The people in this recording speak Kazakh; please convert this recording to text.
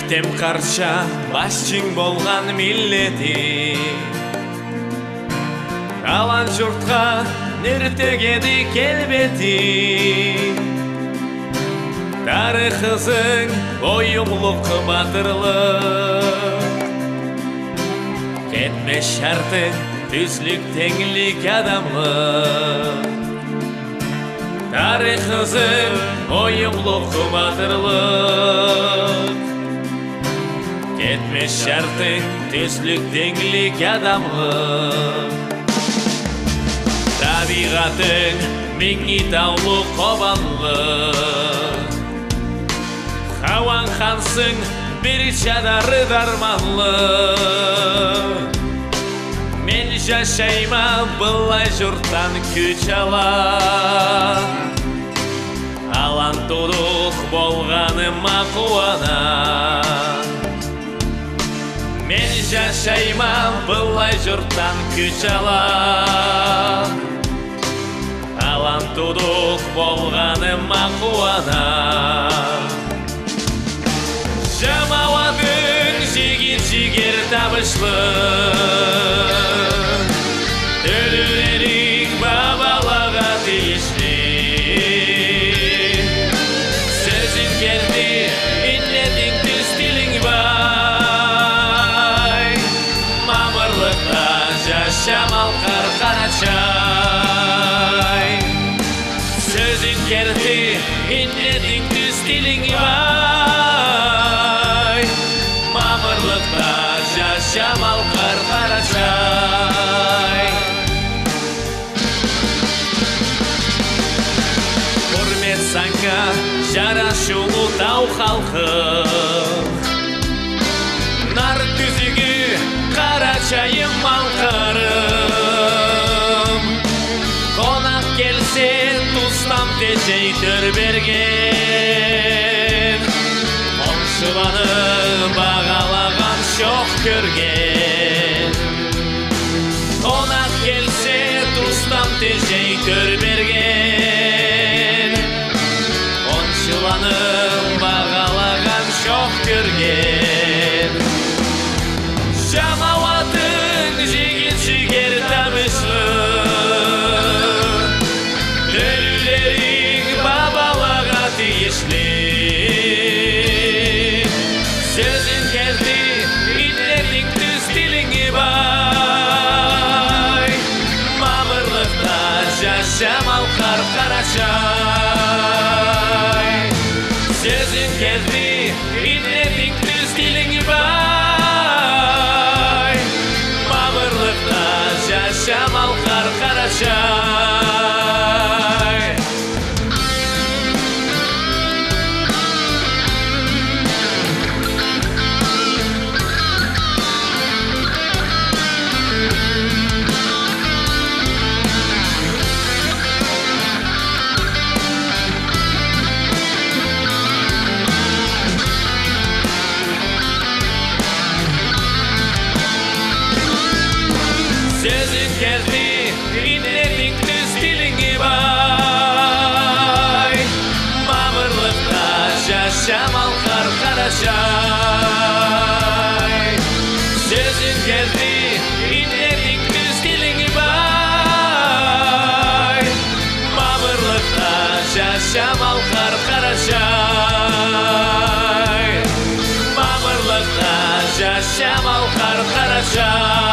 Тем қарша басшың болған миллети, қалан жұртқа нертегеді келбети. Тарихызың ойымлық батырлық, кетме шартың түзлік теңлік адамлық. Тарихызың ойымлық батырлық, кетме шартың түзлік теңлік адамлық. Табиғатың меңі таулы қобанлық, Хауан хансың бір чадары дарманлы. Мен жашайма бұлай жұрттан күч ала, алан тұруқ болғаныма қуана. Мен жашайма бұлай жұрттан күч ала, алан тұруқ болғаныма қуана. Жамауадың жегер табышлы, төлілерің бабалаға тиішті. Сөзін керді, иннетің түстілің бай, мамырлықта жашамал қарқарачай. Сөзін керді, иннетің түстілің бай, мамырлықта жашамал қарқарачай. Құрмет саңға жарашулы тау халқым, нар күзігі қарачайым малқарым. Қонақ келсе тұстам тежей төрберген, Оншыланы бағалаған шоқ көрген. Қонақ келсе тұстам тежей төрберген, Оншыланы бағалаған шоқ көрген. Жамауатың жегер табышлы, төлілерің бабалаға тиішли. Сөзін керді, иннетің түстіліңі бай, мамырлықта жашамал қарқарачай. Сөзін керді, иннетің түстіліңі бай, мамырлықта жашамал қарқарачай. Сөзін керді, иннетің түстіліңі бай, мамырлықта жашамал қарқарачай. Сөзін керді, иннетің түстіліңі бай, мамырлықта жашамал қарқарачай. Мамырлықта жашамал қарқарачай.